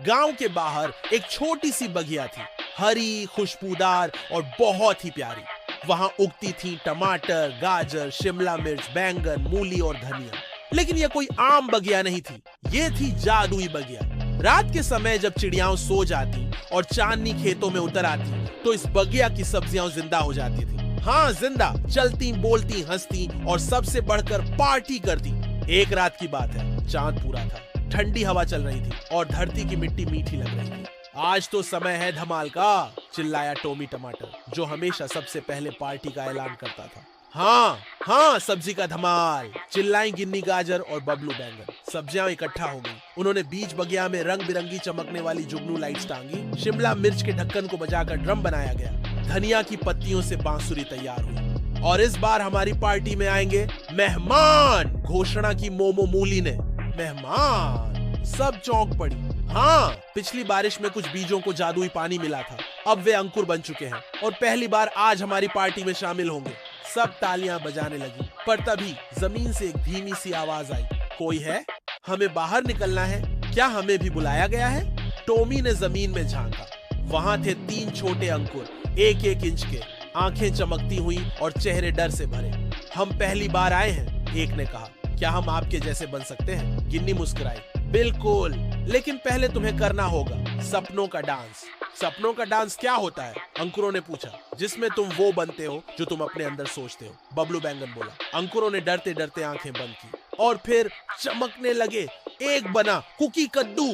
गांव के बाहर एक छोटी सी बगिया थी, हरी, खुशबूदार और बहुत ही प्यारी। वहां उगती थी टमाटर, गाजर, शिमला मिर्च, बैंगन, मूली और धनिया। लेकिन यह कोई आम बगिया नहीं थी, ये थी जादुई बगिया। रात के समय जब चिड़ियाओं सो जाती और चांदनी खेतों में उतर आती, तो इस बगिया की सब्जियां जिंदा हो जाती थी। हाँ, जिंदा, चलती, बोलती, हंसती और सबसे बढ़कर पार्टी करती। एक रात की बात है, चांद पूरा था, ठंडी हवा चल रही थी और धरती की मिट्टी मीठी लग रही थी। आज तो समय है धमाल का, चिल्लाया टॉमी टमाटर, जो हमेशा सबसे पहले पार्टी का ऐलान करता था। हाँ हाँ, सब्जी का धमाल, चिल्लाई गिन्नी गाजर और बबलू बैंगन। सब्जियां इकट्ठा हो गई। उन्होंने बीच बगिया में रंग बिरंगी चमकने वाली जुगनू लाइट्स टांगी। शिमला मिर्च के ढक्कन को बजाकर ड्रम बनाया गया। धनिया की पत्तियों से बांसुरी तैयार हुई। और इस बार हमारी पार्टी में आएंगे मेहमान, घोषणा की मोमो मूली ने। मेहमान, सब चौंक पड़ी। हाँ, पिछली बारिश में कुछ बीजों को जादुई पानी मिला था, अब वे अंकुर बन चुके हैं और पहली बार आज हमारी पार्टी में शामिल होंगे। सब तालियां बजाने लगी, पर तभी जमीन से एक धीमी सी आवाज आई। कोई है? हमें बाहर निकलना है। क्या हमें भी बुलाया गया है? टॉमी ने जमीन में झांका। वहां थे 3 छोटे अंकुर, 1-1 इंच के, आंखें चमकती हुई और चेहरे डर से भरे। हम पहली बार आए हैं, एक ने कहा। क्या हम आपके जैसे बन सकते हैं? गिन्नी मुस्कुराई। बिल्कुल, लेकिन पहले तुम्हें करना होगा सपनों का डांस। सपनों का डांस क्या होता है? अंकुरों ने पूछा। जिसमें तुम वो बनते हो जो तुम अपने अंदर सोचते हो, बबलू बैंगन बोला। अंकुरों ने डरते डरते आंखें बंद की और फिर चमकने लगे। एक बना कुकी कद्दू,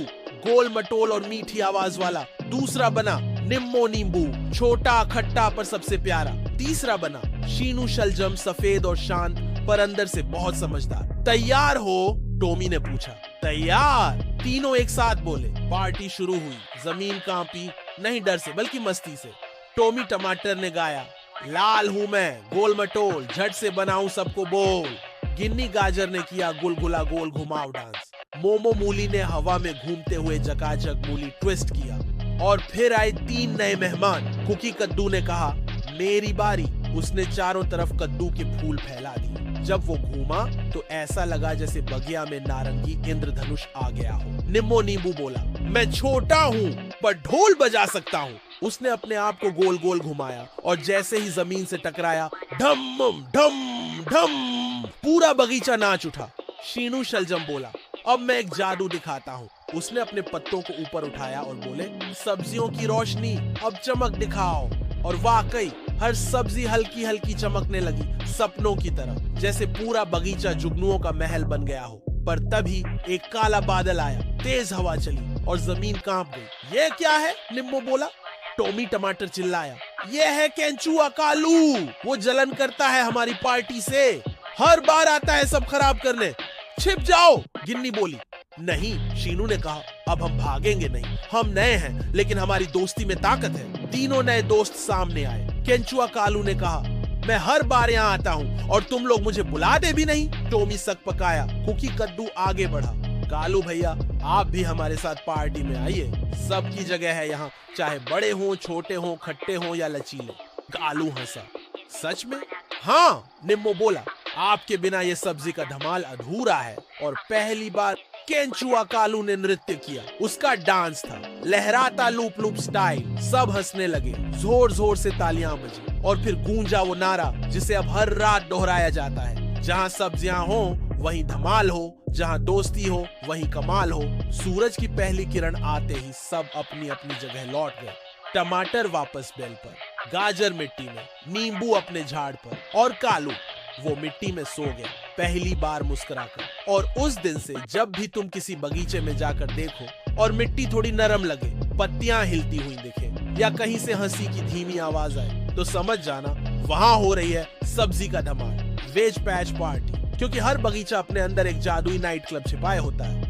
गोल मटोल और मीठी आवाज वाला। दूसरा बना निम्मो नींबू, छोटा, खट्टा पर सबसे प्यारा। तीसरा बना शीनू शलजम, सफेद और शांत पर अंदर से बहुत समझदार। तैयार हो? टॉमी ने पूछा। तैयार, तीनों एक साथ बोले। पार्टी शुरू हुई। जमीन कांपी, नहीं डर से बल्कि मस्ती से। टॉमी टमाटर ने गाया, लाल हूं मैं, गोल मटोल, झट से बनाऊं सबको बोल। गिन्नी गाजर ने किया गुलगुला गोल घुमाव डांस। मोमो मूली ने हवा में घूमते हुए जकाजक मूली ट्विस्ट किया। और फिर आए 3 नए मेहमान। कुकी कद्दू ने कहा, मेरी बारी। उसने चारों तरफ कद्दू के फूल फैला दिए। जब वो घूमा तो ऐसा लगा जैसे बगिया में नारंगी इंद्रधनुष आ गया हो। निम्मो नींबू बोला, मैं छोटा हूँ पर ढोल बजा सकता हूँ। उसने अपने आप को गोल गोल घुमाया और जैसे ही जमीन से टकराया, ढम ढम ढम, पूरा बगीचा नाच उठा। शीनू शलजम बोला, अब मैं एक जादू दिखाता हूँ। उसने अपने पत्तों को ऊपर उठाया और बोले, सब्जियों की रोशनी, अब चमक दिखाओ। और वाकई हर सब्जी हल्की हल्की चमकने लगी, सपनों की तरह, जैसे पूरा बगीचा जुगनुओं का महल बन गया हो। पर तभी एक काला बादल आया, तेज हवा चली और जमीन कांप गई। ये क्या है? निम्मो बोला। टॉमी टमाटर चिल्लाया, ये है केंचुआ कालू। वो जलन करता है हमारी पार्टी से, हर बार आता है सब खराब करने। छिप जाओ, गिन्नी बोली। नहीं, शीनू ने कहा, अब हम भागेंगे नहीं। हम नए हैं लेकिन हमारी दोस्ती में ताकत है। तीनों नए दोस्त सामने आए। केंचुआ कालू ने कहा, मैं हर बार यहाँ आता हूँ और तुम लोग मुझे बुलाते भी नहीं। टॉमी सक पकाया। कुकी कद्दू आगे बढ़ा, कालू भैया आप भी हमारे साथ पार्टी में आइए, सबकी जगह है यहाँ, चाहे बड़े हों, छोटे हों, खट्टे हों या लचीले। कालू हंसा। सच में? हाँ, निम्मो बोला, आपके बिना ये सब्जी का धमाल अधूरा है। और पहली बार केंचुआ कालू ने नृत्य किया। उसका डांस था लहराता लूप लूप स्टाइल। सब हंसने लगे, जोर जोर से तालियां बजी और फिर गूंजा वो नारा जिसे अब हर रात दोहराया जाता है, जहां सब्जियां हो वहीं धमाल हो, जहां दोस्ती हो वहीं कमाल हो। सूरज की पहली किरण आते ही सब अपनी अपनी जगह लौट गए। टमाटर वापस बेल पर, गाजर मिट्टी में, नींबू अपने झाड़ पर और कालू वो मिट्टी में सो गया, पहली बार मुस्कुराकर। और उस दिन से जब भी तुम किसी बगीचे में जाकर देखो और मिट्टी थोड़ी नरम लगे, पत्तियां हिलती हुई दिखे या कहीं से हंसी की धीमी आवाज आए, तो समझ जाना वहां हो रही है सब्जी का धमाल, वेज पैच पार्टी। क्योंकि हर बगीचा अपने अंदर एक जादुई नाइट क्लब छिपाए होता है।